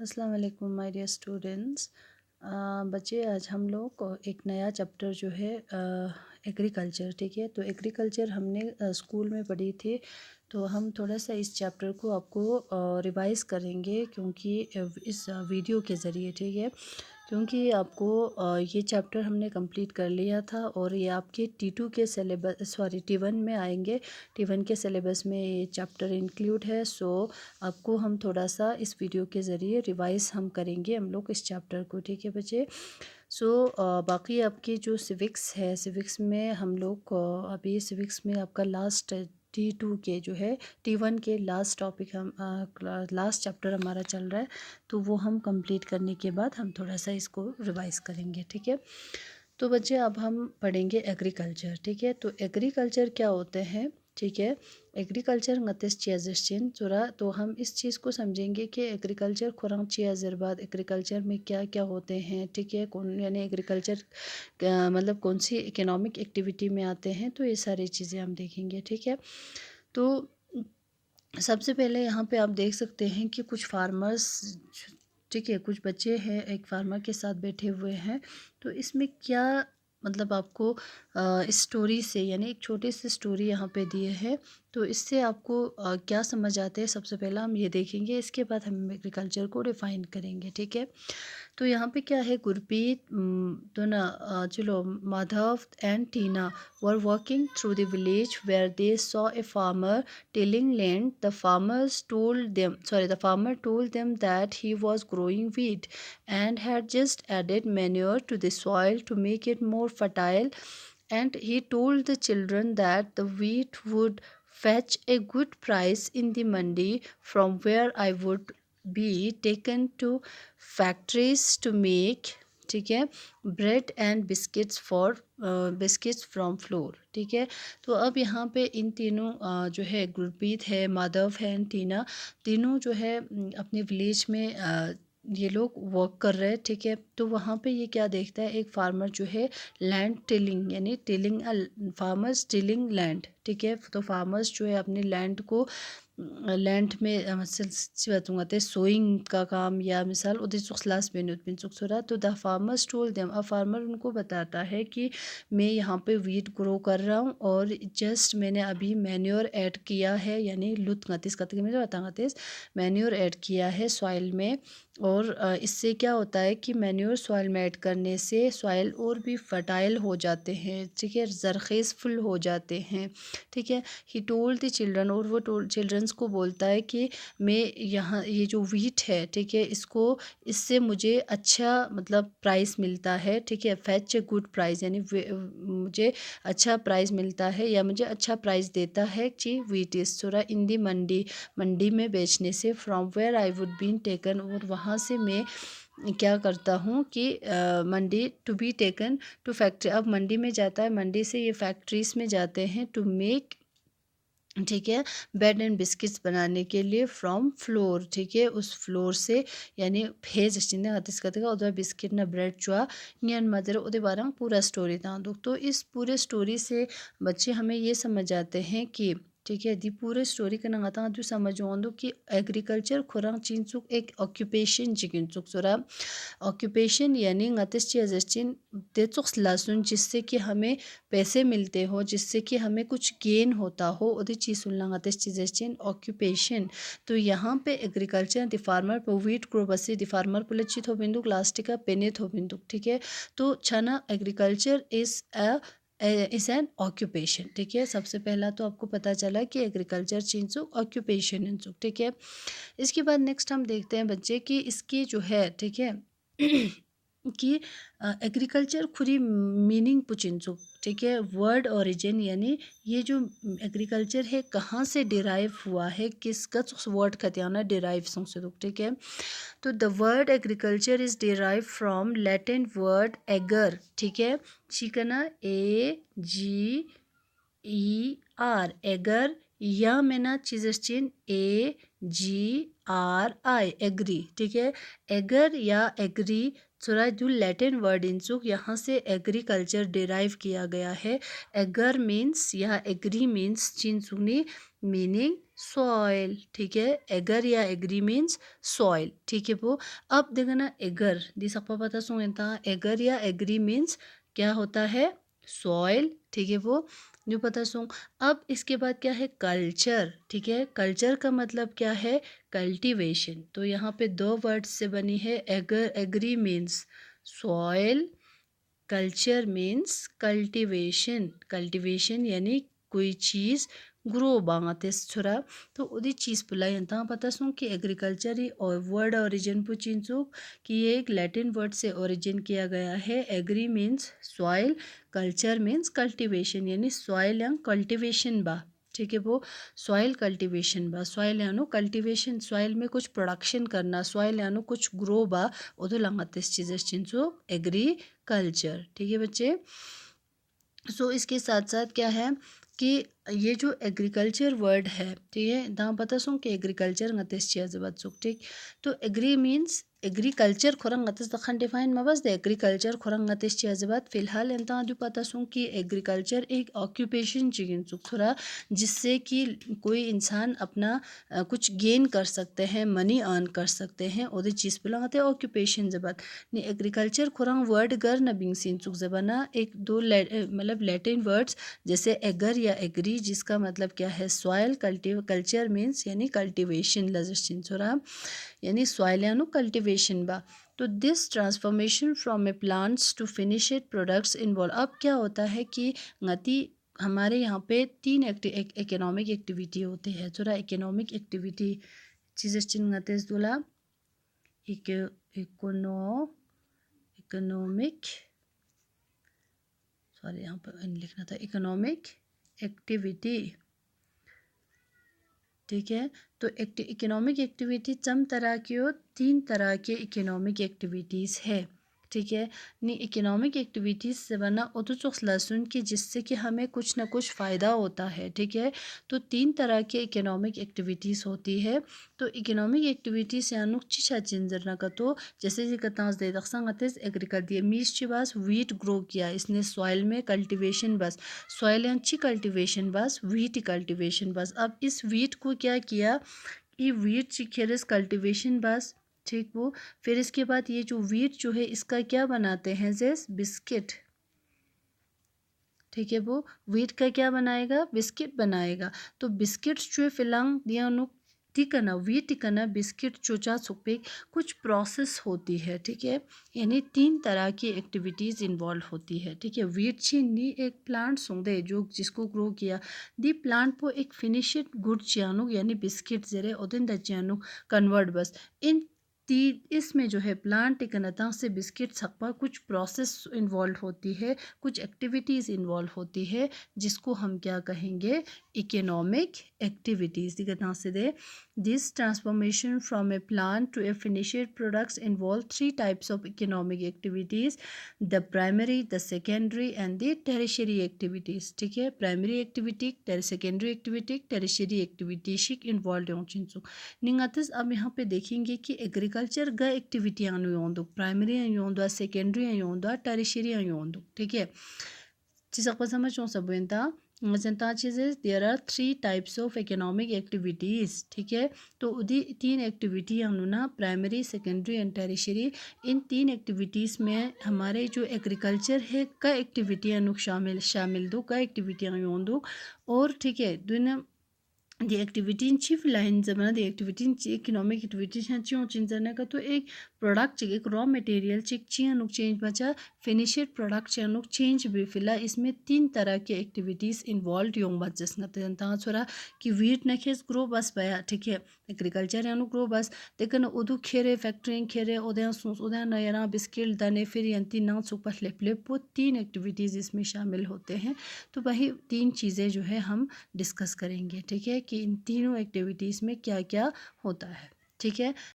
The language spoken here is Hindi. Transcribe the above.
अस्सलाम वालेकुम माय डियर स्टूडेंट्स। बच्चे, आज हम लोग एक नया चैप्टर जो है एग्रीकल्चर, ठीक है। तो एग्रीकल्चर हमने स्कूल में पढ़ी थी, तो हम थोड़ा सा इस चैप्टर को आपको रिवाइज़ करेंगे क्योंकि इस वीडियो के ज़रिए, ठीक है। क्योंकि आपको ये चैप्टर हमने कंप्लीट कर लिया था और ये आपके T2 के सिलेबस, सॉरी T1 में आएंगे। T1 के सिलेबस में ये चैप्टर इंक्लूड है। सो आपको हम थोड़ा सा इस वीडियो के ज़रिए रिवाइज़ हम करेंगे हम लोग इस चैप्टर को, ठीक है बच्चे। सो बाकी आपकी जो सिविक्स है, सिविक्स में हम लोग अभी सिविक्स में आपका लास्ट T2 के जो है T1 के लास्ट टॉपिक हम लास्ट चैप्टर हमारा चल रहा है, तो वो हम कंप्लीट करने के बाद हम थोड़ा सा इसको रिवाइज़ करेंगे, ठीक है। तो बच्चे, अब हम पढ़ेंगे एग्रीकल्चर, ठीक है। तो एग्रीकल्चर क्या होते हैं, ठीक है। एग्रीकल्चर ngatiz चियाजिस्टिन चुरा, तो हम इस चीज़ को समझेंगे कि एग्रीकल्चर खुराम चियाजरबाद एग्रीकल्चर में क्या क्या होते हैं, ठीक है। कौन यानी एग्रीकल्चर मतलब कौन सी इकोनॉमिक एक्टिविटी में आते हैं, तो ये सारी चीज़ें हम देखेंगे, ठीक है। तो सबसे पहले यहाँ पे आप देख सकते हैं कि कुछ फार्मर्स, ठीक है, कुछ बच्चे हैं एक फार्मर के साथ बैठे हुए हैं। तो इसमें क्या मतलब आपको इस स्टोरी से, यानी एक छोटी सी स्टोरी यहाँ पे दिए है, तो इससे आपको क्या समझ आते हैं, सबसे पहला हम ये देखेंगे। इसके बाद हम एग्रीकल्चर को डिफ़ाइन करेंगे, ठीक है। तो यहाँ पे क्या है, गुरप्रीत तो ना चलो, Madhav and Tina were walking through the village where they saw a farmer tilling land. The farmer told them that he was growing wheat and had just added manure to the soil to make it more fertile. And he told the children that the wheat would fetch a good price in the mandi, from where I would be taken to factories to make, ठीक है, bread and biscuits from floor, ठीक है। तो अब यहाँ पे इन तीनों जो है, गुरप्रीत है, माधव है एंड टीना, तीनों जो है अपने विलेज में ये लोग वर्क कर रहे हैं, ठीक है। तो वहाँ पे ये क्या देखता है, एक फार्मर जो है लैंड टिलिंग, यानी टिलिंग फार्मर्स टिलिंग लैंड, ठीक है। तो फार्मर्स जो है अपनी लैंड को लैंड में सिलसिलाते सोइंग का काम, या मिसाल उधर सुखलास बिन सुखसुरा, तो द फार्मर्स टोल्ड देम, अब फार्मर उनको बताता है कि मैं यहाँ पे वीट ग्रो कर रहा हूँ और जस्ट मैंने अभी मैन्योर ऐड किया है, यानी लुत गतिस कतके में जो बतागतिस मैन्योर ऐड किया है सॉइल में। और इससे क्या होता है कि मैन्योर सॉइल में ऐड करने से सॉइल और भी फर्टाइल हो जाते हैं, ठीक है, ज़रख़ेज़ फुल हो जाते हैं, ठीक है। ही टोल्ड द चिल्ड्रन, और वो चिल्ड्रंस को बोलता है कि मैं यहाँ ये जो वीट है, ठीक है, इससे मुझे अच्छा मतलब प्राइस मिलता है, ठीक है। फैच ए गुड प्राइस, यानी मुझे अच्छा प्राइस मिलता है या मुझे अच्छा प्राइस देता है कि वीट इस थोड़ा इन दी मंडी में बेचने से, from where I would been taken, और वहाँ से मैं क्या करता हूँ कि mandi to be taken to factory, अब मंडी में जाता है, मंडी से ये फैक्ट्रीज़ में जाते हैं टू मेक, ठीक है, ब्रेड एंड बिस्किट्स बनाने के लिए, फ्रॉम फ्लोर, ठीक है, उस फ्लोर से, यानी भेज चिन्ह हतिस कतेगा उधर बिस्किट ना ब्रेड चुआ नियन मदर उधर बारंग पूरा स्टोरी था दुख। तो इस पूरे स्टोरी से बच्चे हमें ये समझ आते हैं कि, ठीक है, दी पूरे स्टोरी का नंगाता जो समझ दो कि एग्रीकल्चर खुरांग चीनचुक एक ऑक्यूपेशन चिकिनचुक सोरा ऑक्यूपेशन, यानी ngatiz चियाजिस्टिन तेचुक्स लासुन, जिससे कि हमें पैसे मिलते हो, जिससे कि हमें कुछ गेन होता हो, उधर चीज़ सुनना ngatiz चियाजिस्टिन ऑक्यूपेशन। तो यहाँ पे एग्रीकल्चर द फार्मर पर वीट ग्रो बसी द फार्मर पुलचित हो बिंदुक लास्टिका पेनेत हो बिंदुक, ठीक है। तो छना एग्रीकल्चर इज़ एन ऑक्यूपेशन, ठीक है। सबसे पहला तो आपको पता चला कि एग्रीकल्चर चीज़ ऑक्यूपेशन इंचुक, ठीक है। इसके बाद नेक्स्ट हम देखते हैं बच्चे कि इसकी जो है, ठीक है, कि एग्रीकल्चर खुरी मीनिंग पुचिंचुक, ठीक है, वर्ड ओरिजिन, यानी ये जो एग्रीकल्चर है कहाँ से डिराइव हुआ है, किसका वर्ड खतियाना डिराइव संसदुक, ठीक है। तो the word agriculture is derive from Latin word ager, ठीक है, शिकना AGER एगर, या मेना चीज़ AGRI एग्री, ठीक है। एगर या एग्री थोड़ा जो लैटिन वर्ड इंचुक, यहाँ से एग्रीकल्चर डिराइव किया गया है। एगर मीन्स या एग्री मीन्स चिंसुनी मीनिंग सॉइल, ठीक है। एगर या एग्री मीन्स सॉइल, ठीक है वो। अब देखो ना, एगर दी सकपा पता सुनता, एगर या एग्री मीन्स क्या होता है, सॉइल, ठीक है वो जो पता सुन। अब इसके बाद क्या है, कल्चर, ठीक है। कल्चर का मतलब क्या है, कल्टीवेशन। तो यहाँ पे दो वर्ड्स से बनी है, ager agri means soil, culture means cultivation. Cultivation यानी कोई चीज़ ग्रो बांगतेस छुरा। तो उदी चीज़ पुलाई अंता पता सुन कि एग्रीकल्चर ही और वर्ड ओरिजिन पु चिंचु कि ये एक लैटिन वर्ड से ओरिजिन किया गया है। Agri means soil, culture means cultivation, यानी सॉइल या कल्टीवेशन बा, ठीक है वो। सॉइल कल्टीवेशन बा, सॉइल यानो कल्टीवेशन, सॉइल में कुछ प्रोडक्शन करना, सॉइल यानो कुछ ग्रो बा, उदो लंगतेस चीज़ें चिंचु एग्रीकल्चर, ठीक है बच्चे। सो इसके साथ साथ क्या है कि ये जो एग्रीकल्चर वर्ड है, ठीक है, दाम पता सुन कि एग्रीकल्चर ngtes chia जबात सुक, ठीक। तो एग्री मीन्स एग्रीकल्चर खुरंग ngtes दखन डिफाइन मबस दे एग्रीकल्चर खुरंग ngtes chia जबात। फिलहाल इंता जो पता सुन कि एग्रीकल्चर एक ऑक्यूपेशन चिगिन सुक थोड़ा, जिससे कि कोई इंसान अपना कुछ गेन कर सकते हैं, मनी अर्न कर सकते हैं, उधर चीज़ बुलाते हैं ऑक्यूपेशन जबात। ने एग्रीकल्चर खुरंग वर्ड गर न बिंग सीन सुक जबाना एक दो मतलब लैटिन वर्ड्स जैसे एगर या एग्री, जिसका मतलब क्या है सॉइल, कल्चर मीन्स यानी कल्टीवेशन लजस्टिन छोरा, यानी सॉइल यानो कल्टीवेशन बा। तो this transformation from a plants to finished products involve. अब क्या होता है कि गति हमारे यहाँ पे तीन इकोनॉमिक एक्टिविटी होती है छोरा। इकोनॉमिक एक्टिविटी चीज़ें चिन गतेस दूला इकोनॉमिक, सॉरी यहाँ पर लिखना था इकोनॉमिक एक्टिविटी, ठीक है। तो इकोनॉमिक एक्टिविटी चम तरह की हो, तीन तरह के इकोनॉमिक एक्टिविटीज़ है, ठीक है। नी इकोनॉमिक एक्टिविटीज़ से बना उतुचुक्स लहसुन की, जिससे कि हमें कुछ ना कुछ फ़ायदा होता है, ठीक है। तो तीन तरह के इकोनॉमिक एक्टिविटीज़ होती है। तो इकोनॉमिक एक्टिविटीज़ यानी चिशा चिंजरना का, तो जैसे जी कतांस दे दखसंगतेस एग्रीकल्चर मीस चिबास वीट ग्रो किया इसने सॉइल में, कल्टीवेशन बस सॉइल यांची कल्टीवेशन बस वीट कल्टीवेशन बस। अब इस वीट को क्या किया, ये वीट चिखेरस कल्टीवेशन बस, ठीक वो। फिर इसके बाद ये जो वीट जो है इसका क्या बनाते हैं जैसे बिस्किट, ठीक है वो वीट का क्या बनाएगा, बिस्किट बनाएगा। तो बिस्किट्स जो फिलंग दिया टिकना वीट टिकना बिस्किट चोचा सुपे कुछ प्रोसेस होती है, ठीक है। यानी तीन तरह की एक्टिविटीज़ इन्वॉल्व होती है, ठीक है। वीट छीनी एक प्लांट सुंदे जो जिसको ग्रो किया, दी प्लांट को एक फिनिश्ड गुड चियानो यानी बिस्किट जरे उदिन द चियानो कन्वर्ट बस। इन इसमें जो है प्लांट टिकनता से बिस्किट छप्पा कुछ प्रोसेस इन्वॉल्व होती है, कुछ एक्टिविटीज़ इन्वॉल्व होती है, जिसको हम क्या कहेंगे, इकोनॉमिक एक्टिविटीज़ दिखता से दे। This transformation from a plant to a finished products involve three types of economic activities, the primary, the secondary and the tertiary activities, ठीक है। Primary activity, secondary activity, tertiary activity शिक इन्वॉल्व होंचिंसु निंगातिस। अब यहाँ पे देखेंगे कि एग्रीकल्चर ग एक्टिविटी आनु योंदु, प्राइमरी योंदु, सेकेंडरी योंदु, टेरिशरी योंदु, ठीक है। चीज़ को समझ हो सब इंता जनता चीज़ें there are three types of economic activities, ठीक है। तो उदी तीन एक्टिविटी ना प्राइमरी, सेकेंडरी एंड टेरिशरी। इन तीन एक्टिविटीज़ में हमारे जो एग्रीकल्चर है का एक्टिविटी शामिल दो का एक्टिविटियाँ योंदु, और ठीक है दुनिया दी एक्टिविटी चिफ लाइन जमाना दी एक्टिविटी इकोनॉमिक एक्टिविटी चियों चिंजरने का। तो एक प्रोडक्ट चाहिए, एक रॉ मटेरियल चिक चिया नुक चेंज बचा, फिनिश्ड प्रोडक्ट चिया नुक चेंज भी फिला। इसमें तीन तरह के एक्टिविटीज़ इन्वॉल्व योंग बच जसना छोरा कि वीट नखेस ग्रो बस बया, ठीक है। एग्रीकल्चर यानु ग्रो बस लेकिन उदू खेरे फैक्ट्री खेरे उदय सूस उदय नयरा बिस्किट दाने फिर यंती ना सुपर लेप वो तीन एक्टिविटीज़ इसमें शामिल होते हैं। तो वही तीन चीज़ें जो है हम डिस्कस करेंगे, ठीक है, कि इन तीनों एक्टिविटीज़ में क्या क्या होता है, ठीक है।